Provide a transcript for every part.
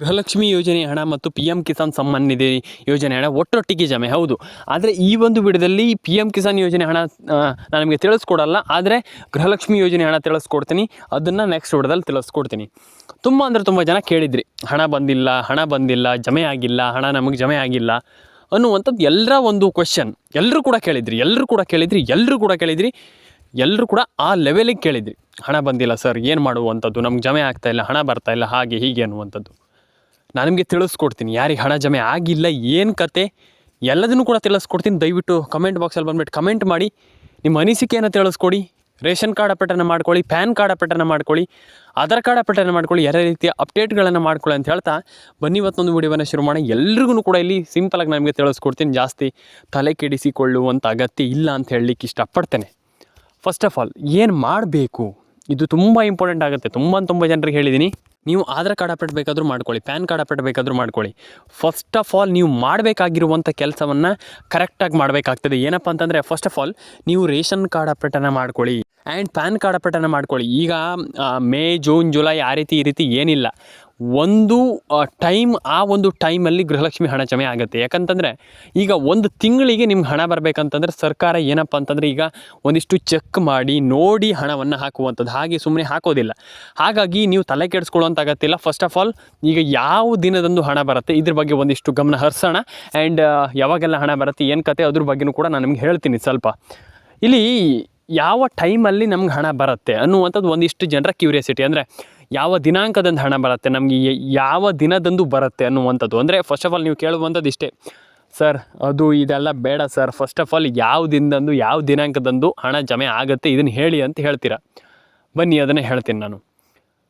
ಗೃಹಲಕ್ಷ್ಮಿ ಯೋಜನೆ ಹಣ ಮತ್ತು ಪಿ ಎಮ್ ಕಿಸಾನ್ ಸಮ್ಮಾನ್ ನಿಧಿ ಯೋಜನೆ ಹಣ ಒಟ್ಟೊಟ್ಟಿಗೆ ಜಮೆ ಹೌದು. ಆದರೆ ಈ ಒಂದು ವಿಡಿಯೋದಲ್ಲಿ ಪಿ ಎಮ್ ಕಿಸಾನ್ ಯೋಜನೆ ಹಣ ನಾನು ನಿಮಗೆ ತಿಳಿಸ್ಕೊಡಲ್ಲ, ಆದರೆ ಗೃಹಲಕ್ಷ್ಮಿ ಯೋಜನೆ ಹಣ ತಿಳಿಸ್ಕೊಡ್ತೀನಿ. ಅದನ್ನು ನೆಕ್ಸ್ಟ್ ವಿಡಿಯೋದಲ್ಲಿ ತಿಳಿಸ್ಕೊಡ್ತೀನಿ. ತುಂಬ ಜನ ಕೇಳಿದ್ರಿ, ಹಣ ಬಂದಿಲ್ಲ, ಜಮೆ ಆಗಿಲ್ಲ, ಹಣ ನಮಗೆ ಜಮೆ ಆಗಿಲ್ಲ ಅನ್ನುವಂಥದ್ದು ಎಲ್ಲರ ಒಂದು ಕ್ವೆಶ್ಚನ್. ಎಲ್ಲರೂ ಕೂಡ ಆ ಲೆವೆಲಿಗೆ ಕೇಳಿದ್ರಿ. ಹಣ ಬಂದಿಲ್ಲ ಸರ್, ಏನು ಮಾಡುವಂಥದ್ದು, ನಮ್ಗೆ ಜಮೆ ಆಗ್ತಾಯಿಲ್ಲ, ಹಣ ಬರ್ತಾಯಿಲ್ಲ, ಹಾಗೆ ಹೀಗೆ ಅನ್ನುವಂಥದ್ದು. ನಾನು ನಿಮಗೆ ತಿಳಿಸ್ಕೊಡ್ತೀನಿ. ಯಾರಿಗೆ ಹಣ ಜಮೆ ಆಗಿಲ್ಲ, ಏನು ಕತೆ ಎಲ್ಲದನ್ನು ಕೂಡ ತಿಳಿಸ್ಕೊಡ್ತೀನಿ. ದಯವಿಟ್ಟು ಕಮೆಂಟ್ ಬಾಕ್ಸಲ್ಲಿ ಬಂದುಬಿಟ್ಟು ಕಮೆಂಟ್ ಮಾಡಿ, ನಿಮ್ಮ ಅನಿಸಿಕೆಯನ್ನು ತಿಳಿಸ್ಕೊಡಿ. ರೇಷನ್ ಕಾರ್ಡ್ ಅಪ್ಡೇಟನ್ನು ಮಾಡ್ಕೊಳ್ಳಿ, ಪ್ಯಾನ್ ಕಾರ್ಡ್ ಅಪ್ಡೇಟನ್ನು ಮಾಡ್ಕೊಳ್ಳಿ, ಆಧಾರ್ ಕಾರ್ಡ್ ಅಪ್ಡೇಟನ್ನು ಮಾಡ್ಕೊಳ್ಳಿ, ಎಲ್ಲ ರೀತಿಯ ಅಪ್ಡೇಟ್ಗಳನ್ನು ಮಾಡ್ಕೊಳ್ಳಿ ಅಂತ ಹೇಳ್ತಾ ಬನ್ನಿ ಇವತ್ತೊಂದು ವಿಡಿಯೋವನ್ನು ಶುರು ಮಾಡಿ. ಎಲ್ರಿಗೂ ಕೂಡ ಇಲ್ಲಿ ಸಿಂಪಲಾಗಿ ನಾನು ನಿಮಗೆ ತಿಳಿಸ್ಕೊಡ್ತೀನಿ. ಜಾಸ್ತಿ ತಲೆ ಕೆಡಿಸಿಕೊಳ್ಳುವಂಥ ಅಗತ್ಯ ಇಲ್ಲ ಅಂತ ಹೇಳಲಿಕ್ಕೆ ಇಷ್ಟಪಡ್ತೇನೆ. ಫಸ್ಟ್ ಆಫ್ ಆಲ್ ಏನು ಮಾಡಬೇಕು, ಇದು ತುಂಬ ಇಂಪಾರ್ಟೆಂಟ್ ಆಗುತ್ತೆ. ತುಂಬ ಜನರಿಗೆ ಹೇಳಿದ್ದೀನಿ, ನೀವು ಆಧಾರ್ ಕಾರ್ಡ್ ಅಪ್ಡೇಟ್ ಬೇಕಾದರೂ ಮಾಡ್ಕೊಳ್ಳಿ, ಪ್ಯಾನ್ ಕಾರ್ಡ್ ಅಪ್ಡೇಟ್ ಬೇಕಾದರೂ ಮಾಡ್ಕೊಳ್ಳಿ. ಫಸ್ಟ್ ಆಫ್ ಆಲ್ ನೀವು ಮಾಡಬೇಕಾಗಿರುವಂಥ ಕೆಲಸವನ್ನು ಕರೆಕ್ಟಾಗಿ ಮಾಡಬೇಕಾಗ್ತದೆ. ಏನಪ್ಪ ಅಂತಂದರೆ, ಫಸ್ಟ್ ಆಫ್ ಆಲ್ ನೀವು ರೇಷನ್ ಕಾರ್ಡ್ ಅಪ್ಡೇಟನ್ನು ಮಾಡ್ಕೊಳ್ಳಿ ಆ್ಯಂಡ್ ಪ್ಯಾನ್ ಕಾರ್ಡ್ ಅಪ್ಡೇಟನ್ನು ಮಾಡ್ಕೊಳ್ಳಿ. ಈಗ ಮೇ, ಜೂನ್, ಜುಲೈ ಈ ರೀತಿ ಏನಿಲ್ಲ. ಒಂದು ಟೈಮಲ್ಲಿ ಗೃಹಲಕ್ಷ್ಮಿ ಹಣ ಜಮೆ ಆಗುತ್ತೆ. ಯಾಕಂತಂದರೆ ಈಗ ಒಂದು ತಿಂಗಳಿಗೆ ನಿಮ್ಗೆ ಹಣ ಬರಬೇಕಂತಂದರೆ ಸರ್ಕಾರ ಏನಪ್ಪ ಅಂತಂದರೆ ಈಗ ಒಂದಿಷ್ಟು ಚೆಕ್ ಮಾಡಿ ನೋಡಿ ಹಣವನ್ನು ಹಾಕುವಂಥದ್ದು, ಹಾಗೆ ಸುಮ್ಮನೆ ಹಾಕೋದಿಲ್ಲ. ಹಾಗಾಗಿ ನೀವು ತಲೆ ಕೆಡಿಸ್ಕೊಳ್ಳುವಂಥ ಅಗತ್ಯ. ಫಸ್ಟ್ ಆಫ್ ಆಲ್ ಈಗ ಯಾವ ದಿನದಂದು ಹಣ ಬರುತ್ತೆ ಇದ್ರ ಬಗ್ಗೆ ಒಂದಿಷ್ಟು ಗಮನ ಹರಿಸೋಣ. ಆ್ಯಂಡ್ ಯಾವಾಗೆಲ್ಲ ಹಣ ಬರುತ್ತೆ, ಏನು ಕತೆ, ಅದ್ರ ಬಗ್ಗೆಯೂ ಕೂಡ ನಾನು ನಿಮ್ಗೆ ಹೇಳ್ತೀನಿ. ಸ್ವಲ್ಪ ಇಲ್ಲಿ ಯಾವ ಟೈಮಲ್ಲಿ ನಮ್ಗೆ ಹಣ ಬರುತ್ತೆ ಅನ್ನುವಂಥದ್ದು ಒಂದಿಷ್ಟು ಜನರ ಕ್ಯೂರಿಯಾಸಿಟಿ. ಅಂದರೆ ಯಾವ ದಿನಾಂಕದಂದು ಹಣ ಬರುತ್ತೆ, ನಮಗೆ ಯಾವ ದಿನದಂದು ಬರುತ್ತೆ ಅನ್ನುವಂಥದ್ದು. ಅಂದರೆ ಫಸ್ಟ್ ಆಫ್ ಆಲ್ ನೀವು ಕೇಳುವಂಥದ್ದು ಇಷ್ಟೇ, ಸರ್ ಅದು ಇದೆಲ್ಲ ಬೇಡ ಸರ್, ಫಸ್ಟ್ ಆಫ್ ಆಲ್ ಯಾವ ದಿನದಂದು ಯಾವ ದಿನಾಂಕದಂದು ಹಣ ಜಮೆ ಆಗುತ್ತೆ ಇದನ್ನು ಹೇಳಿ ಅಂತ ಹೇಳ್ತೀರಾ. ಬನ್ನಿ ಅದನ್ನೇ ಹೇಳ್ತೀನಿ ನಾನು.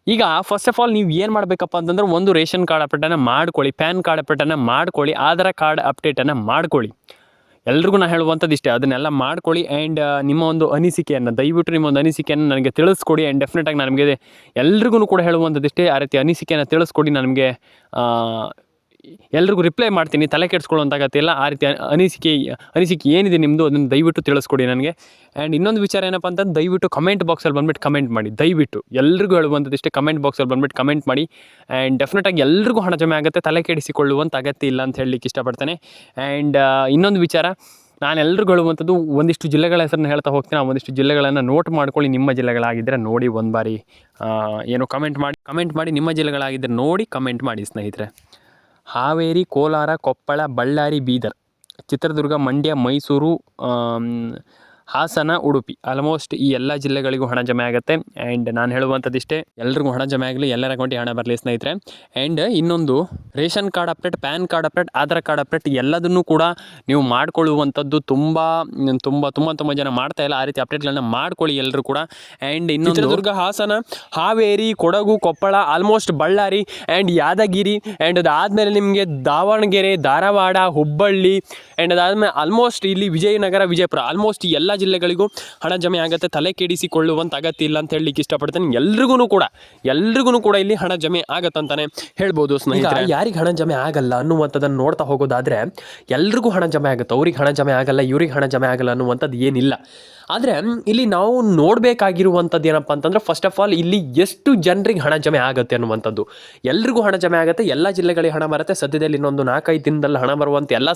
ಈಗ ಫಸ್ಟ್ ಆಫ್ ಆಲ್ ನೀವು ಏನು ಮಾಡಬೇಕಪ್ಪ ಅಂತಂದ್ರೆ, ಒಂದು ರೇಷನ್ ಕಾರ್ಡ್ ಅಪ್ಡೇಟನ್ನು ಮಾಡ್ಕೊಳ್ಳಿ, ಪ್ಯಾನ್ ಕಾರ್ಡ್ ಅಪ್ಡೇಟನ್ನು ಮಾಡ್ಕೊಳ್ಳಿ, ಆಧಾರ್ ಕಾರ್ಡ್ ಅಪ್ಡೇಟನ್ನು ಮಾಡ್ಕೊಳ್ಳಿ. ಎಲ್ರಿಗೂ ನಾನು ಹೇಳುವಂಥದ್ದು ಇಷ್ಟೇ, ಅದನ್ನೆಲ್ಲ ಮಾಡ್ಕೊಳ್ಳಿ. ಆ್ಯಂಡ್ ನಿಮ್ಮ ಒಂದು ಅನಿಸಿಕೆಯನ್ನು ದಯವಿಟ್ಟು ನನಗೆ ತಿಳಿಸ್ಕೊಡಿ. ಆ್ಯಂಡ್ ಡೆಫಿನೆಟಾಗಿ ನಾನು ನಿಮಗೆ ಎಲ್ರಿಗೂ ಕೂಡ ಹೇಳುವಂಥದ್ದು ಇಷ್ಟೇ, ಆ ರೀತಿ ಅನಿಸಿಕೆಯನ್ನು ತಿಳಿಸ್ಕೊಡಿ. ನಾನು ನಿಮಗೆ ಎಲ್ರಿಗೂ ರಿಪ್ಲೈ ಮಾಡ್ತೀನಿ, ತಲೆ ಕೆಡಿಸ್ಕೊಳ್ಳುವಂಥ ಅಗತ್ಯ ಇಲ್ಲ. ಆ ರೀತಿ ಅನಿಸಿಕೆ ಏನಿದೆ ನಿಮ್ಮದು ಅದನ್ನು ದಯವಿಟ್ಟು ತಿಳಿಸ್ಕೊಡಿ ನನಗೆ. ಆ್ಯಂಡ್ ಇನ್ನೊಂದು ವಿಚಾರ ಏನಪ್ಪ ಅಂತಂದ್ರೆ, ದಯವಿಟ್ಟು ಕಮೆಂಟ್ ಬಾಕ್ಸಲ್ಲಿ ಬಂದುಬಿಟ್ಟು ಕಮೆಂಟ್ ಮಾಡಿ. ದಯವಿಟ್ಟು ಎಲ್ರಿಗೂ ಹೇಳುವಂಥದ್ದು ಇಷ್ಟೇ, ಕಮೆಂಟ್ ಬಾಕ್ಸಲ್ಲಿ ಬಂದುಬಿಟ್ಟು ಕಮೆಂಟ್ ಮಾಡಿ. ಆ್ಯಂಡ್ ಡೆಫಿನೆಟಾಗಿ ಎಲ್ರಿಗೂ ಹಣ ಜಮೆ ಆಗುತ್ತೆ, ತಲೆ ಕೆಡಿಸಿಕೊಳ್ಳುವಂಥ ಅಗತ್ಯ ಇಲ್ಲ ಅಂತ ಹೇಳಲಿಕ್ಕೆ ಇಷ್ಟಪಡ್ತೇನೆ. ಆ್ಯಂಡ್ ಇನ್ನೊಂದು ವಿಚಾರ, ನಾನು ಎಲ್ರಿಗೂ ಹೇಳುವಂಥದ್ದು, ಒಂದಿಷ್ಟು ಜಿಲ್ಲೆಗಳ ಹೆಸರನ್ನು ಹೇಳ್ತಾ ಹೋಗ್ತೀನಿ. ಆ ಒಂದಿಷ್ಟು ಜಿಲ್ಲೆಗಳನ್ನು ನೋಟ್ ಮಾಡ್ಕೊಳ್ಳಿ. ನಿಮ್ಮ ಜಿಲ್ಲೆಗಳಾಗಿದ್ದರೆ ನೋಡಿ ಒಂದು ಬಾರಿ ಕಮೆಂಟ್ ಮಾಡಿ. ನಿಮ್ಮ ಜಿಲ್ಲೆಗಳಾಗಿದ್ದರೆ ನೋಡಿ ಕಮೆಂಟ್ ಮಾಡಿ ಸ್ನೇಹಿತರೆ. ಹಾವೇರಿ, ಕೋಲಾರ, ಕೊಪ್ಪಳ, ಬಳ್ಳಾರಿ, ಬೀದರ್, ಚಿತ್ರದುರ್ಗ, ಮಂಡ್ಯ, ಮೈಸೂರು, ಹಾಸನ, ಉಡುಪಿ, ಆಲ್ಮೋಸ್ಟ್ ಈ ಎಲ್ಲ ಜಿಲ್ಲೆಗಳಿಗೂ ಹಣ ಜಮೆ ಆಗುತ್ತೆ. ಆ್ಯಂಡ್ ನಾನು ಹೇಳುವಂಥದ್ದು ಇಷ್ಟೇ, ಎಲ್ರಿಗೂ ಹಣ ಜಮೆ ಆಗಲಿ, ಎಲ್ಲರ ಅಕೌಂಟಿಗೆ ಹಣ ಬರಲಿ ಸ್ನೇಹಿತರೆ. ಆ್ಯಂಡ್ ಇನ್ನೊಂದು, ration card update, PAN card update, Aadhaar card update ಎಲ್ಲದನ್ನೂ ಕೂಡ ನೀವು ಮಾಡ್ಕೊಳ್ಳುವಂಥದ್ದು ತುಂಬ ಜನ ಮಾಡ್ತಾ ಇಲ್ಲ. ಆ ರೀತಿ ಅಪ್ಡೇಟ್ಗಳನ್ನ ಮಾಡ್ಕೊಳ್ಳಿ ಎಲ್ಲರೂ ಕೂಡ. ಆ್ಯಂಡ್ ಇನ್ನೊಂದು, Chitradurga, Hassan, Haveri, Kodagu, Koppal, almost Ballari and Yadgir, and ಅದಾದಮೇಲೆ ನಿಮಗೆ ದಾವಣಗೆರೆ, ಧಾರವಾಡ, ಹುಬ್ಬಳ್ಳಿ, ಆ್ಯಂಡ್ ಅದಾದಮೇಲೆ ಆಲ್ಮೋಸ್ಟ್ ಇಲ್ಲಿ ವಿಜಯನಗರ, ವಿಜಯಪುರ, ಆಲ್ಮೋಸ್ಟ್ ಈ ಎಲ್ಲ ಜಿಲ್ಲೆಗಳಿಗೂ ಹಣ ಜಮೆ ಆಗುತ್ತೆ. ತಲೆ ಕೆಡಿಸಿಕೊಳ್ಳುವಂಥ ಅಗತ್ಯ ಇಲ್ಲ ಅಂತ ಹೇಳಲಿಕ್ಕೆ ಇಷ್ಟಪಡ್ತೇನೆ. ಎಲ್ರಿಗೂ ಕೂಡ ಇಲ್ಲಿ ಹಣ ಜಮೆ ಆಗತ್ತಂತಾನೆ ಹೇಳ್ಬೋದು ಸ್ನೇಹಿತರೆ. ಯಾರಿಗೆ ಹಣ ಜಮೆ ಆಗಲ್ಲ ಅನ್ನುವಂಥದ್ದನ್ನು ನೋಡ್ತಾ ಹೋಗೋದಾದರೆ, ಎಲ್ರಿಗೂ ಹಣ ಜಮೆ ಆಗುತ್ತೆ. ಅವ್ರಿಗೆ ಹಣ ಜಮೆ ಆಗಲ್ಲ, ಇವ್ರಿಗೆ ಹಣ ಜಮೆ ಆಗಲ್ಲ ಅನ್ನುವಂಥದ್ದು ಏನಿಲ್ಲ. ಆದರೆ ಇಲ್ಲಿ ನಾವು ನೋಡಬೇಕಾಗಿರುವಂಥದ್ದು ಏನಪ್ಪ ಅಂತಂದರೆ, ಫಸ್ಟ್ ಆಫ್ ಆಲ್ ಇಲ್ಲಿ ಎಷ್ಟು ಜನರಿಗೆ ಹಣ ಜಮೆ ಆಗುತ್ತೆ ಅನ್ನುವಂಥದ್ದು. ಎಲ್ರಿಗೂ ಹಣ ಜಮೆ ಆಗುತ್ತೆ, ಎಲ್ಲ ಜಿಲ್ಲೆಗಳಿಗೆ ಹಣ ಬರುತ್ತೆ. ಸದ್ಯದಲ್ಲಿ ಇನ್ನೊಂದು 4-5 ದಿನದಲ್ಲಿ ಹಣ ಬರುವಂಥ ಎಲ್ಲ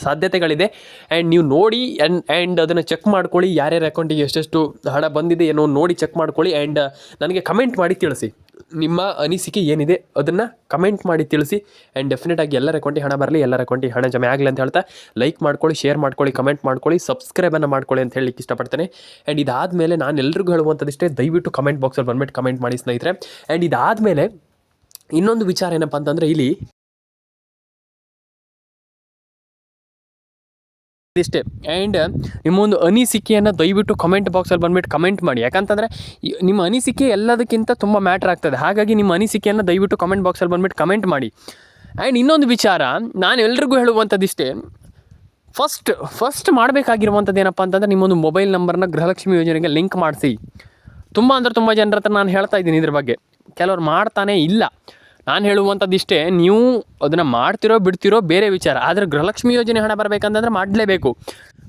ಸಾಧ್ಯತೆಗಳಿದೆ. ಆ್ಯಂಡ್ ನೀವು ನೋಡಿ ಆ್ಯಂಡ್ ಅದನ್ನು ಚೆಕ್ ಮಾಡ್ಕೊಳ್ಳಿ, ಯಾರ್ಯಾರ ಅಕೌಂಟಿಗೆ ಎಷ್ಟೆಷ್ಟು ಹಣ ಬಂದಿದೆ ಏನೋ ನೋಡಿ ಚೆಕ್ ಮಾಡ್ಕೊಳ್ಳಿ. ಆ್ಯಂಡ್ ನನಗೆ ಕಮೆಂಟ್ ಮಾಡಿ ತಿಳಿಸಿ, ನಿಮ್ಮ ಅನಿಸಿಕೆ ಏನಿದೆ ಅದನ್ನು ಕಮೆಂಟ್ ಮಾಡಿ ತಿಳಿಸಿ. ಆ್ಯಂಡ್ ಡೆಫಿನೆಟಾಗಿ ಎಲ್ಲರ ಅಕೌಂಟಿಗೆ ಹಣ ಬರಲಿ, ಎಲ್ಲರ ಅಕೌಂಟಿಗೆ ಹಣ ಜಮೆ ಆಗಲಿ ಅಂತ ಹೇಳ್ತಾ ಲೈಕ್ ಮಾಡ್ಕೊಳ್ಳಿ, ಶೇರ್ ಮಾಡ್ಕೊಳ್ಳಿ, ಕಮೆಂಟ್ ಮಾಡ್ಕೊಳ್ಳಿ, ಸಬ್ಸ್ಕ್ರೈಬನ್ನು ಮಾಡ್ಕೊಳ್ಳಿ ಅಂತ ಹೇಳಲಿಕ್ಕೆ ಇಷ್ಟಪಡ್ತೇನೆ. ಆ್ಯಂಡ್ ಇದಾದಮೇಲೆ ನಾನು ಎಲ್ರಿಗೂ ಹೇಳುವಂಥದ್ದಿಷ್ಟೇ, ದಯವಿಟ್ಟು ಕಮೆಂಟ್ ಬಾಕ್ಸಲ್ಲಿ ಬಂದುಬಿಟ್ಟು ಕಮೆಂಟ್ ಮಾಡಿ ಸ್ನೇಹಿತರೆ. ಆ್ಯಂಡ್ ಇದಾದಮೇಲೆ ಇನ್ನೊಂದು ವಿಚಾರ ಏನಪ್ಪ ಅಂತಂದರೆ, ಇಲ್ಲಿ ಇಷ್ಟೇ. ಆ್ಯಂಡ್ ನಿಮ್ಮೊಂದು ಅನಿಸಿಕೆಯನ್ನು ದಯವಿಟ್ಟು ಕಮೆಂಟ್ ಬಾಕ್ಸಲ್ಲಿ ಬಂದುಬಿಟ್ಟು ಕಮೆಂಟ್ ಮಾಡಿ. ಯಾಕಂತಂದರೆ ನಿಮ್ಮ ಅನಿಸಿಕೆ ಎಲ್ಲದಕ್ಕಿಂತ ತುಂಬ ಮ್ಯಾಟ್ರ್ ಆಗ್ತದೆ. ಹಾಗಾಗಿ ನಿಮ್ಮ ಅನಿಸಿಕೆಯನ್ನು ದಯವಿಟ್ಟು ಕಮೆಂಟ್ ಬಾಕ್ಸಲ್ಲಿ ಬಂದುಬಿಟ್ಟು ಕಮೆಂಟ್ ಮಾಡಿ. ಆ್ಯಂಡ್ ಇನ್ನೊಂದು ವಿಚಾರ, ನಾನು ಎಲ್ರಿಗೂ ಹೇಳುವಂಥದ್ದಿಷ್ಟೇ, ಫಸ್ಟ್ ಮಾಡಬೇಕಾಗಿರುವಂಥದ್ದು ಏನಪ್ಪ ಅಂತಂದರೆ, ನಿಮ್ಮೊಂದು ಮೊಬೈಲ್ ನಂಬರ್ನ ಗೃಹಲಕ್ಷ್ಮಿ ಯೋಜನೆಗೆ ಲಿಂಕ್ ಮಾಡಿಸಿ. ತುಂಬ ಜನರ ಹತ್ರ ನಾನು ಹೇಳ್ತಾ ಇದ್ದೀನಿ ಇದ್ರ ಬಗ್ಗೆ. ಕೆಲವ್ರು ಮಾಡ್ತಾನೇ ಇಲ್ಲ. ನಾನು ಹೇಳುವಂಥದ್ದಿಷ್ಟೇ, ನೀವು ಅದನ್ನು ಮಾಡ್ತಿರೋ ಬಿಡ್ತಿರೋ ಬೇರೆ ವಿಚಾರ, ಆದರೆ ಗೃಹಲಕ್ಷ್ಮಿ ಯೋಜನೆ ಹಣ ಬರಬೇಕಂತಂದ್ರೆ ಮಾಡಲೇಬೇಕು.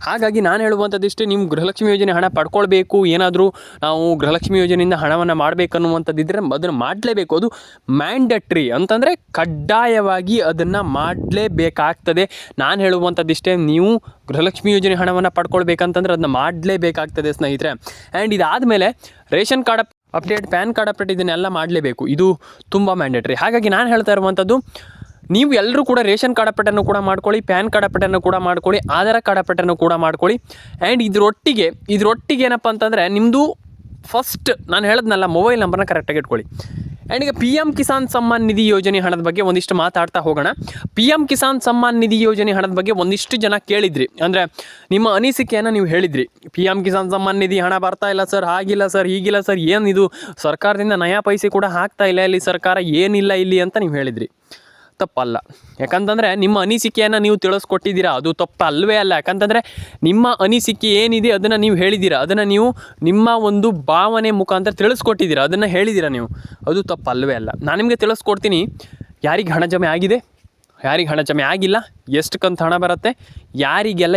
ಹಾಗಾಗಿ ನಾನು ಹೇಳುವಂಥದ್ದಿಷ್ಟೇ, ನೀವು ಗೃಹಲಕ್ಷ್ಮಿ ಯೋಜನೆ ಹಣ ಪಡ್ಕೊಳ್ಬೇಕು, ಏನಾದರೂ ನಾವು ಗೃಹಲಕ್ಷ್ಮಿ ಯೋಜನೆಯಿಂದ ಹಣವನ್ನು ಮಾಡಬೇಕನ್ನುವಂಥದ್ದಿದ್ದರೆ ಅದನ್ನು ಮಾಡಲೇಬೇಕು. ಅದು ಮ್ಯಾಂಡಟ್ರಿ ಅಂತಂದರೆ ಕಡ್ಡಾಯವಾಗಿ ಅದನ್ನು ಮಾಡಲೇಬೇಕಾಗ್ತದೆ. ನಾನು ಹೇಳುವಂಥದ್ದಿಷ್ಟೇ, ನೀವು ಗೃಹಲಕ್ಷ್ಮಿ ಯೋಜನೆ ಹಣವನ್ನು ಪಡ್ಕೊಳ್ಬೇಕಂತಂದ್ರೆ ಅದನ್ನ ಮಾಡಲೇಬೇಕಾಗ್ತದೆ ಸ್ನೇಹಿತರೆ. ಆ್ಯಂಡ್ ಇದಾದಮೇಲೆ ration card update, PAN card update ಇದನ್ನೆಲ್ಲ ಮಾಡಲೇಬೇಕು. ಇದು ತುಂಬ ಮ್ಯಾಂಡೇಟ್ರಿ. ಹಾಗಾಗಿ ನಾನು ಹೇಳ್ತಾ ಇರುವಂಥದ್ದು, ನೀವು ಎಲ್ಲರೂ ಕೂಡ ರೇಷನ್ ಕಾರ್ಡ್ ಅಪ್ಡೇಟನ್ನು ಕೂಡ ಮಾಡ್ಕೊಳ್ಳಿ, ಪ್ಯಾನ್ ಕಾರ್ಡ್ ಅಪ್ಡೇಟನ್ನು ಕೂಡ ಮಾಡ್ಕೊಳ್ಳಿ, ಆಧಾರ್ ಕಾರ್ಡ್ ಅಪ್ಡೇಟನ್ನು ಕೂಡ ಮಾಡ್ಕೊಳ್ಳಿ. ಆ್ಯಂಡ್ ಇದರೊಟ್ಟಿಗೆ ಏನಪ್ಪ ಅಂತಂದರೆ ನಿಮ್ಮದು ಫಸ್ಟ್ ನಾನು ಹೇಳಿದ್ನಲ್ಲ, ಮೊಬೈಲ್ ನಂಬರ್ನ ಕರೆಕ್ಟಾಗಿ ಇಟ್ಕೊಳ್ಳಿ. ಆ್ಯಂಡ್ ಈಗ PM ಕಿಸಾನ್ ಸಮ್ಮಾನ್ ನಿಧಿ ಯೋಜನೆ ಹಣದ ಬಗ್ಗೆ ಒಂದಿಷ್ಟು ಮಾತಾಡ್ತಾ ಹೋಗೋಣ. PM ಕಿಸಾನ್ ಸಮ್ಮಾನ್ ನಿಧಿ ಯೋಜನೆ ಹಣದ ಬಗ್ಗೆ ಒಂದಿಷ್ಟು ಜನ ಕೇಳಿದ್ರಿ, ಅಂದರೆ ನಿಮ್ಮ ಅನಿಸಿಕೆಯನ್ನು ನೀವು ಹೇಳಿದ್ರಿ. PM ಕಿಸಾನ್ ಸಮ್ಮಾನ್ ನಿಧಿ ಹಣ ಬರ್ತಾ ಇಲ್ಲ ಸರ್, ಹಾಗಿಲ್ಲ ಸರ್, ಹೀಗಿಲ್ಲ ಸರ್, ಏನಿದು ಸರ್ಕಾರದಿಂದ ನಯಾ ಪೈಸೆ ಕೂಡ ಹಾಕ್ತಾ ಇಲ್ಲ, ಇಲ್ಲಿ ಸರ್ಕಾರ ಏನಿಲ್ಲ ಇಲ್ಲಿ ಅಂತ ನೀವು ಹೇಳಿದ್ರಿ. ತಪ್ಪಲ್ಲ. ಯಾಕಂತಂದರೆ ನಿಮ್ಮ ಅನಿಸಿಕೆಯನ್ನು ನೀವು ತಿಳಿಸ್ಕೊಟ್ಟಿದ್ದೀರಾ, ಅದು ತಪ್ಪಲ್ವೇ ಅಲ್ಲ. ಯಾಕಂತಂದರೆ ನಿಮ್ಮ ಅನಿಸಿಕೆ ಏನಿದೆ ಅದನ್ನು ನೀವು ಹೇಳಿದ್ದೀರಾ, ಅದನ್ನು ನೀವು ನಿಮ್ಮ ಒಂದು ಭಾವನೆ ಮುಖಾಂತರ ತಿಳಿಸ್ಕೊಟ್ಟಿದ್ದೀರಾ, ಅದನ್ನು ಹೇಳಿದ್ದೀರಾ ನೀವು, ಅದು ತಪ್ಪಲ್ವೇ ಅಲ್ಲ. ನಾನು ನಿಮಗೆ ತಿಳಿಸ್ಕೊಡ್ತೀನಿ, ಯಾರಿಗೆ ಹಣ ಜಮೆ ಆಗಿದೆ, ಯಾರಿಗೆ ಹಣ ಜಮೆ ಆಗಿಲ್ಲ, ಎಷ್ಟು ಕಂತು ಹಣ ಬರುತ್ತೆ, ಯಾರಿಗೆಲ್ಲ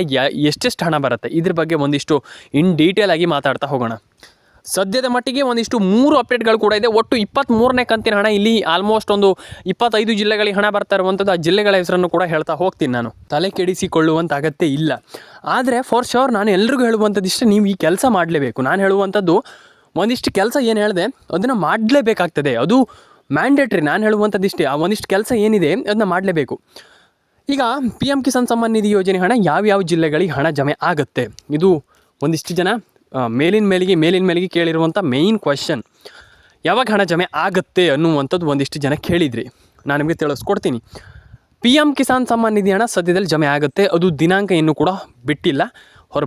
ಎಷ್ಟೆಷ್ಟು ಹಣ ಬರುತ್ತೆ, ಇದ್ರ ಬಗ್ಗೆ ಒಂದಿಷ್ಟು ಇನ್ ಡೀಟೇಲ್ ಆಗಿ ಮಾತಾಡ್ತಾ ಹೋಗೋಣ. ಸದ್ಯದ ಮಟ್ಟಿಗೆ ಒಂದಿಷ್ಟು 3 ಅಪ್ಡೇಟ್ಗಳು ಕೂಡ ಇದೆ. ಒಟ್ಟು 23ನೇ ಕಂತಿನ ಹಣ ಇಲ್ಲಿ ಆಲ್ಮೋಸ್ಟ್ ಒಂದು 25 ಜಿಲ್ಲೆಗಳಿಗೆ ಹಣ ಬರ್ತಾ ಇರುವಂಥದ್ದು. ಆ ಜಿಲ್ಲೆಗಳ ಹೆಸರನ್ನು ಕೂಡ ಹೇಳ್ತಾ ಹೋಗ್ತೀನಿ. ನಾನು ತಲೆ ಕೆಡಿಸಿಕೊಳ್ಳುವಂಥ ಅಗತ್ಯ ಇಲ್ಲ. ಆದರೆ ಫಾರ್ ಶೋರ್ ನಾನು ಎಲ್ರಿಗೂ ಹೇಳುವಂಥದ್ದು ಇಷ್ಟೇ, ನೀವು ಈ ಕೆಲಸ ಮಾಡಲೇಬೇಕು. ನಾನು ಹೇಳುವಂಥದ್ದು ಒಂದಿಷ್ಟು ಕೆಲಸ ಏನು ಹೇಳಿದೆ ಅದನ್ನು ಮಾಡಲೇಬೇಕಾಗ್ತದೆ, ಅದು ಮ್ಯಾಂಡೇಟ್ರಿ. ನಾನು ಹೇಳುವಂಥದ್ದು ಇಷ್ಟೇ, ಆ ಒಂದಿಷ್ಟು ಕೆಲಸ ಏನಿದೆ ಅದನ್ನ ಮಾಡಲೇಬೇಕು. ಈಗ PM ಕಿಸಾನ್ ಸಮ್ಮಾನ್ ನಿಧಿ ಯೋಜನೆ ಹಣ ಯಾವ್ಯಾವ ಜಿಲ್ಲೆಗಳಿಗೆ ಹಣ ಜಮೆ ಆಗುತ್ತೆ, ಇದು ಒಂದಿಷ್ಟು ಜನ ಮೇಲಿನ ಮೇಲಿಗೆ ಕೇಳಿರುವಂಥ ಮೇಯ್ನ್ ಕ್ವಶನ್. ಯಾವಾಗ ಹಣ ಜಮೆ ಆಗುತ್ತೆ ಅನ್ನುವಂಥದ್ದು ಒಂದಿಷ್ಟು ಜನ ಕೇಳಿದ್ರಿ, ನಾನು ನಿಮಗೆ ತಿಳಿಸ್ಕೊಡ್ತೀನಿ. PM ಕಿಸಾನ್ ಸಮ್ಮಾನ್ ನಿಧಿ ಹಣ ಸದ್ಯದಲ್ಲಿ ಜಮೆ ಆಗುತ್ತೆ. ಅದು ದಿನಾಂಕ ಇನ್ನೂ ಕೂಡ ಬಿಟ್ಟಿಲ್ಲ,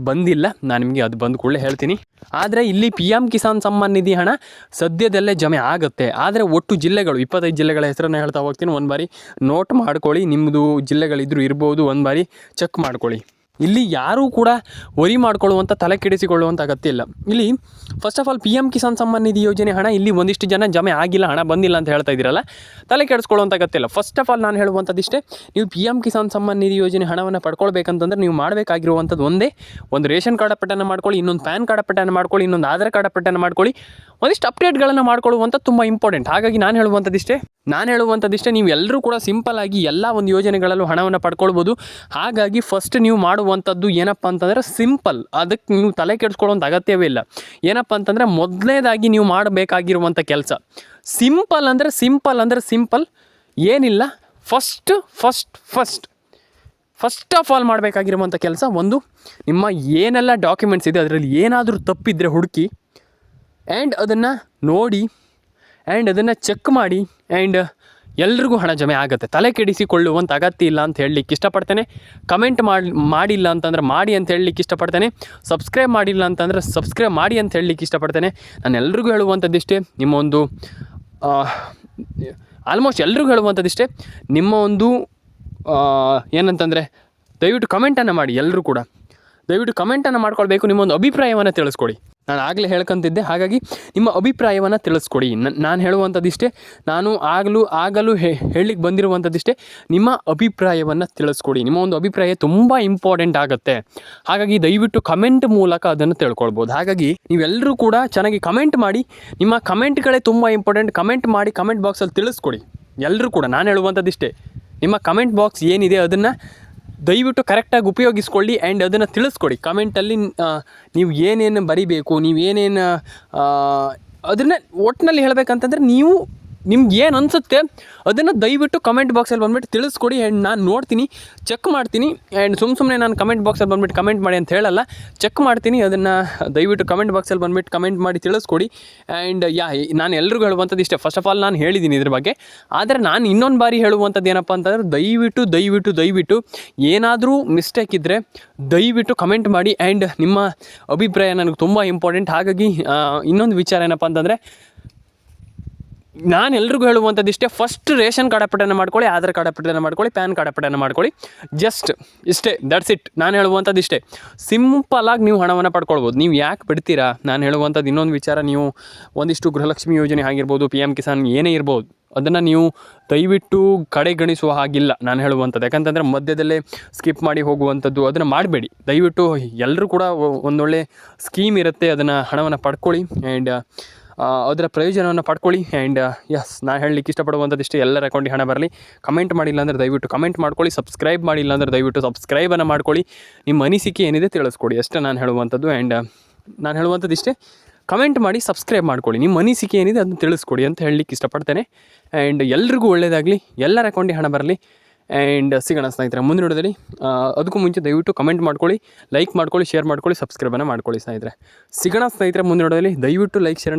ಬಂದಿಲ್ಲ. ನಾನು ನಿಮಗೆ ಅದು ಬಂದ ಕೂಡಲೇ ಹೇಳ್ತೀನಿ. ಆದರೆ ಇಲ್ಲಿ PM ಕಿಸಾನ್ ಸಮ್ಮಾನ್ ನಿಧಿ ಹಣ ಸದ್ಯದಲ್ಲೇ ಜಮೆ ಆಗುತ್ತೆ. ಆದರೆ ಒಟ್ಟು ಜಿಲ್ಲೆಗಳು 25 ಜಿಲ್ಲೆಗಳ ಹೆಸರನ್ನು ಹೇಳ್ತಾ ಹೋಗ್ತೀನಿ. ಒಂದು ಬಾರಿ ನೋಟ್ ಮಾಡ್ಕೊಳ್ಳಿ, ನಿಮ್ಮದು ಜಿಲ್ಲೆಗಳಿದ್ರೂ ಇರ್ಬೋದು, ಒಂದು ಬಾರಿ ಚೆಕ್ ಮಾಡ್ಕೊಳ್ಳಿ. ಇಲ್ಲಿ ಯಾರೂ ಕೂಡ ವರಿ ಮಾಡ್ಕೊಳ್ಳುವಂಥ, ತಲೆ ಕೆಡಿಸಿಕೊಳ್ಳುವಂಥ ಅಗತ್ಯ ಇಲ್ಲ. ಇಲ್ಲಿ first of all PM Kisan Samman Nidhi ಯೋಜನೆ ಹಣ ಇಲ್ಲಿ ಒಂದಿಷ್ಟು ಜನ ಜಮೆ ಆಗಿಲ್ಲ, ಹಣ ಬಂದಿಲ್ಲ ಅಂತ ಹೇಳ್ತಾ ಇದ್ದೀರಲ್ಲ, ತಲೆ ಕೆಡಿಸ್ಕೊಳ್ಳುವಂಥ ಅಗತ್ಯ ಇಲ್ಲ. ಫಸ್ಟ್ ಆಫ್ ಆಲ್ ನಾನು ಹೇಳುವಂಥದ್ದಿಷ್ಟೇ, ನೀವು PM ಕಿಸಾನ್ ಸಮ್ಮಾನ್ ನಿಧಿ ಯೋಜನೆ ಹಣವನ್ನು ಪಡ್ಕೊಳ್ಬೇಕಂತಂದ್ರೆ ನೀವು ಮಾಡಬೇಕಾಗಿರುವಂಥದ್ದು ಒಂದು ರೇಷನ್ ಕಾರ್ಡ್ ಅಪ್ಡೇಟನ್ನು ಮಾಡ್ಕೊಳ್ಳಿ, ಇನ್ನೊಂದು ಪ್ಯಾನ್ ಕಾರ್ಡ್ ಅಪ್ಡೇಟನ್ನು ಮಾಡ್ಕೊಳ್ಳಿ, ಇನ್ನೊಂದು ಆಧಾರ್ ಕಾರ್ಡ್ ಅಪ್ಡೇಟನ್ನು ಮಾಡ್ಕೊಳ್ಳಿ. ಒಂದಿಷ್ಟು ಅಪ್ಡೇಟ್ಗಳನ್ನು ಮಾಡ್ಕೊಳ್ಳುವಂಥ ತುಂಬ ಇಂಪಾರ್ಟೆಂಟ್. ಹಾಗಾಗಿ ನಾನು ಹೇಳುವಂಥದ್ದಿಷ್ಟೇ, ನೀವು ಎಲ್ಲರೂ ಕೂಡ ಸಿಂಪಲ್ ಆಗಿ ಎಲ್ಲ ಒಂದು ಯೋಜನೆಗಳಲ್ಲೂ ಹಣವನ್ನು ಪಡ್ಕೊಳ್ಬೋದು. ಹಾಗಾಗಿ ಫಸ್ಟ್ ನೀವು ಮಾಡುವಂಥದ್ದು ಏನಪ್ಪ ಅಂತಂದರೆ ಸಿಂಪಲ್, ಅದಕ್ಕೆ ನೀವು ತಲೆ ಕೆಡಿಸ್ಕೊಳ್ಳುವಂಥ ಅಗತ್ಯವೇ ಇಲ್ಲ. ಏನಪ್ಪ ಅಂತಂದರೆ ಮೊದಲನೇದಾಗಿ ನೀವು ಮಾಡಬೇಕಾಗಿರುವಂಥ ಕೆಲಸ ಸಿಂಪಲ್ ಏನಿಲ್ಲ. ಫಸ್ಟ್ ಆಫ್ ಆಲ್ ಮಾಡಬೇಕಾಗಿರುವಂಥ ಕೆಲಸ, ಒಂದು ನಿಮ್ಮ ಏನೆಲ್ಲ ಡಾಕ್ಯುಮೆಂಟ್ಸ್ ಇದೆ ಅದರಲ್ಲಿ ಏನಾದರೂ ತಪ್ಪಿದ್ರೆ ಹುಡುಕಿ, ಆ್ಯಂಡ್ ಅದನ್ನು ನೋಡಿ, ಆ್ಯಂಡ್ ಅದನ್ನು ಚೆಕ್ ಮಾಡಿ, ಆ್ಯಂಡ್ ಎಲ್ರಿಗೂ ಹಣ ಜಮೆ ಆಗುತ್ತೆ. ತಲೆ ಕೆಡಿಸಿಕೊಳ್ಳುವಂಥ ಅಗತ್ಯ ಇಲ್ಲ ಅಂತ ಹೇಳಲಿಕ್ಕೆ ಇಷ್ಟಪಡ್ತೇನೆ. ಕಮೆಂಟ್ ಮಾಡಿಲ್ಲ ಅಂತಂದ್ರೆ ಮಾಡಿ ಅಂತ ಹೇಳಲಿಕ್ಕೆ ಇಷ್ಟಪಡ್ತೇನೆ. ಸಬ್ಸ್ಕ್ರೈಬ್ ಮಾಡಿಲ್ಲ ಅಂತಂದರೆ ಸಬ್ಸ್ಕ್ರೈಬ್ ಮಾಡಿ ಅಂತ ಹೇಳಲಿಕ್ಕೆ ಇಷ್ಟಪಡ್ತೇನೆ. ನಾನು ಎಲ್ರಿಗೂ ಹೇಳುವಂಥದ್ದಿಷ್ಟೇ, ನಿಮ್ಮ ಒಂದು ಆಲ್ಮೋಸ್ಟ್ ಎಲ್ರಿಗೂ ಹೇಳುವಂಥದ್ದಿಷ್ಟೇ, ನಿಮ್ಮ ಒಂದು ಏನಂತಂದರೆ ದಯವಿಟ್ಟು ಕಮೆಂಟನ್ನು ಮಾಡಿ. ಎಲ್ಲರೂ ಕೂಡ ದಯವಿಟ್ಟು ಕಮೆಂಟನ್ನು ಮಾಡ್ಕೊಳ್ಬೇಕು, ನಿಮ್ಮೊಂದು ಅಭಿಪ್ರಾಯವನ್ನು ತಿಳಿಸ್ಕೊಡಿ. ನಾನು ಆಗಲೇ ಹೇಳ್ಕೊಂತಿದ್ದೆ, ಹಾಗಾಗಿ ನಿಮ್ಮ ಅಭಿಪ್ರಾಯವನ್ನು ತಿಳಿಸ್ಕೊಡಿ. ನಾನು ಹೇಳುವಂಥದ್ದಿಷ್ಟೇ, ನಾನು ಆಗಲೂ ಹೇಳಲಿಕ್ಕೆ ಬಂದಿರುವಂಥದ್ದಿಷ್ಟೇ, ನಿಮ್ಮ ಅಭಿಪ್ರಾಯವನ್ನು ತಿಳಿಸ್ಕೊಡಿ. ನಿಮ್ಮ ಒಂದು ಅಭಿಪ್ರಾಯ ತುಂಬ ಇಂಪಾರ್ಟೆಂಟ್ ಆಗುತ್ತೆ. ಹಾಗಾಗಿ ದಯವಿಟ್ಟು ಕಮೆಂಟ್ ಮೂಲಕ ಅದನ್ನು ತಿಳ್ಕೊಳ್ಬೋದು. ಹಾಗಾಗಿ ನೀವೆಲ್ಲರೂ ಕೂಡ ಚೆನ್ನಾಗಿ ಕಮೆಂಟ್ ಮಾಡಿ, ನಿಮ್ಮ ಕಮೆಂಟ್ಗಳೇ ತುಂಬ ಇಂಪಾರ್ಟೆಂಟ್. ಕಮೆಂಟ್ ಮಾಡಿ, ಕಮೆಂಟ್ ಬಾಕ್ಸಲ್ಲಿ ತಿಳಿಸ್ಕೊಡಿ. ಎಲ್ಲರೂ ಕೂಡ ನಾನು ಹೇಳುವಂಥದ್ದಿಷ್ಟೇ, ನಿಮ್ಮ ಕಮೆಂಟ್ ಬಾಕ್ಸ್ ಏನಿದೆ ಅದನ್ನು ದಯವಿಟ್ಟು ಕರೆಕ್ಟಾಗಿ ಉಪಯೋಗಿಸ್ಕೊಳ್ಳಿ, ಆ್ಯಂಡ್ ಅದನ್ನು ತಿಳಿಸ್ಕೊಡಿ. ಕಮೆಂಟಲ್ಲಿ ನೀವು ಏನೇನು ಬರಿಬೇಕು, ನೀವೇನೇನು ಅದನ್ನು ಒಟ್ಟಿನಲ್ಲಿ ಹೇಳಬೇಕಂತಂದರೆ ನಿಮ್ಗೆ ಏನು ಅನಿಸುತ್ತೆ ಅದನ್ನು ದಯವಿಟ್ಟು ಕಮೆಂಟ್ ಬಾಕ್ಸಲ್ಲಿ ಬಂದುಬಿಟ್ಟು ತಿಳಿಸ್ಕೊಡಿ. ಆ್ಯಂಡ್ ನಾನು ನೋಡ್ತೀನಿ, ಚೆಕ್ ಮಾಡ್ತೀನಿ. ಆ್ಯಂಡ್ ಸುಮ್ಮನೆ ನಾನು ಕಮೆಂಟ್ ಬಾಕ್ಸಲ್ಲಿ ಬಂದುಬಿಟ್ಟು ಕಮೆಂಟ್ ಮಾಡಿ ಅಂತ ಹೇಳಲ್ಲ, ಚೆಕ್ ಮಾಡ್ತೀನಿ. ಅದನ್ನು ದಯವಿಟ್ಟು ಕಮೆಂಟ್ ಬಾಕ್ಸಲ್ಲಿ ಬಂದುಬಿಟ್ಟು ಕಮೆಂಟ್ ಮಾಡಿ ತಿಳಿಸ್ಕೊಡಿ. ಆ್ಯಂಡ್ ನಾನು ಎಲ್ರಿಗೂ ಹೇಳುವಂಥದ್ದು ಇಷ್ಟೇ. ಫಸ್ಟ್ ಆಫ್ ಆಲ್ ನಾನು ಹೇಳಿದ್ದೀನಿ ಇದ್ರ ಬಗ್ಗೆ, ಆದರೆ ನಾನು ಇನ್ನೊಂದು ಬಾರಿ ಹೇಳುವಂಥದ್ದು ಏನಪ್ಪ ಅಂತಂದರೆ ದಯವಿಟ್ಟು ಏನಾದರೂ ಮಿಸ್ಟೇಕ್ ಇದ್ದರೆ ದಯವಿಟ್ಟು ಕಮೆಂಟ್ ಮಾಡಿ. ಆ್ಯಂಡ್ ನಿಮ್ಮ ಅಭಿಪ್ರಾಯ ನನಗೆ ತುಂಬ ಇಂಪಾರ್ಟೆಂಟ್. ಹಾಗಾಗಿ ಇನ್ನೊಂದು ವಿಚಾರ ಏನಪ್ಪ ಅಂತಂದರೆ, ನಾನು ಎಲ್ರಿಗೂ ಹೇಳುವಂಥದ್ದು ಇಷ್ಟೇ, ಫಸ್ಟ್ ರೇಷನ್ ಕಾರ್ಡ್ ಅಪ್ಡೇಟನ್ನು ಮಾಡ್ಕೊಳ್ಳಿ, ಆಧಾರ್ ಕಾರ್ಡ್ ಅಪ್ಡೇಟನ್ನು ಮಾಡ್ಕೊಳ್ಳಿ, ಪ್ಯಾನ್ ಕಾರ್ಡ್ ಅಪ್ಡೇಟನ್ನು ಮಾಡ್ಕೊಳ್ಳಿ. ಜಸ್ಟ್ ಇಷ್ಟೇ, ದಟ್ಸ್ ಇಟ್. ನಾನು ಹೇಳುವಂಥದ್ದು ಇಷ್ಟೇ, ಸಿಂಪಲಾಗಿ ನೀವು ಹಣವನ್ನು ಪಡ್ಕೊಳ್ಬೋದು. ನೀವು ಯಾಕೆ ಬಿಡ್ತೀರಾ? ನಾನು ಹೇಳುವಂಥದ್ದು ಇನ್ನೊಂದು ವಿಚಾರ, ನೀವು ಒಂದಿಷ್ಟು ಗೃಹಲಕ್ಷ್ಮಿ ಯೋಜನೆ ಆಗಿರ್ಬೋದು, PM ಕಿಸಾನ್ ಏನೇ ಇರ್ಬೋದು, ಅದನ್ನು ನೀವು ದಯವಿಟ್ಟು ಕಡೆಗಣಿಸುವ ಹಾಗಿಲ್ಲ ನಾನು ಹೇಳುವಂಥದ್ದು. ಯಾಕಂತಂದರೆ ಮಧ್ಯದಲ್ಲೇ ಸ್ಕಿಪ್ ಮಾಡಿ ಹೋಗುವಂಥದ್ದು ಅದನ್ನು ಮಾಡಬೇಡಿ ದಯವಿಟ್ಟು. ಎಲ್ಲರೂ ಕೂಡ ಒಂದೊಳ್ಳೆ ಸ್ಕೀಮ್ ಇರುತ್ತೆ, ಅದನ್ನು ಹಣವನ್ನು ಪಡ್ಕೊಳ್ಳಿ ಆ್ಯಂಡ್ ಅದರ ಪ್ರಯೋಜನವನ್ನು ಪಡ್ಕೊಳ್ಳಿ. ಆ್ಯಂಡ್ ಎಸ್, ನಾನು ಹೇಳಲಿಕ್ಕೆ ಇಷ್ಟಪಡುವಂಥದ್ದು ಇಷ್ಟೇ, ಎಲ್ಲರ ಅಕೌಂಟಿಗೆ ಹಣ ಬರಲಿ. ಕಮೆಂಟ್ ಮಾಡಿಲ್ಲ ಅಂದರೆ ದಯವಿಟ್ಟು ಕಮೆಂಟ್ ಮಾಡ್ಕೊಳ್ಳಿ, ಸಬ್ಸ್ಕ್ರೈಬ್ ಮಾಡಿಲ್ಲ ಅಂದರೆ ದಯವಿಟ್ಟು ಸಬ್ಸ್ಕ್ರೈಬನ್ನು ಮಾಡ್ಕೊಳ್ಳಿ. ನಿಮ್ಮ ಅನಿಸಿಕೆ ಏನಿದೆ ತಿಳಿಸ್ಕೊಡಿ, ಅಷ್ಟೇ ನಾನು ಹೇಳುವಂಥದ್ದು. ಆ್ಯಂಡ್ ನಾನು ಹೇಳುವಂಥದ್ದು ಇಷ್ಟೇ, ಕಮೆಂಟ್ ಮಾಡಿ, ಸಬ್ಸ್ಕ್ರೈಬ್ ಮಾಡ್ಕೊಳ್ಳಿ, ನಿಮ್ಮ ಅನಿಸಿಕೆ ಏನಿದೆ ಅದನ್ನು ತಿಳಿಸ್ಕೊಡಿ ಅಂತ ಹೇಳಲಿಕ್ಕೆ ಇಷ್ಟಪಡ್ತೇನೆ. ಆ್ಯಂಡ್ ಎಲ್ರಿಗೂ ಒಳ್ಳೆಯದಾಗಲಿ, ಎಲ್ಲರ ಅಕೌಂಟಿಗೆ ಹಣ ಬರಲಿ. ಆ್ಯಂಡ್ ಸಿಗೋಣ ಸ್ನೇಹಿತರೆ ಮುಂದಿನ ವಿಡಿಯೋದಲ್ಲಿ. ಅದಕ್ಕೂ ಮುಂಚೆ ದಯವಿಟ್ಟು ಕಮೆಂಟ್ ಮಾಡ್ಕೊಳ್ಳಿ, ಲೈಕ್ ಮಾಡ್ಕೊಳ್ಳಿ, ಶೇರ್ ಮಾಡ್ಕೊಳ್ಳಿ, ಸಬ್ಸ್ಕ್ರೈಬನ್ನು ಮಾಡ್ಕೊಳ್ಳಿ ಸ್ನೇಹಿತರೆ. ಸಿಗೋಣ ಸ್ನೇಹಿತರೆ ಮುಂದಿನ ವಿಡಿಯೋದಲ್ಲಿ. ದಯವಿಟ್ಟು ಲೈಕ್, ಶೇರ್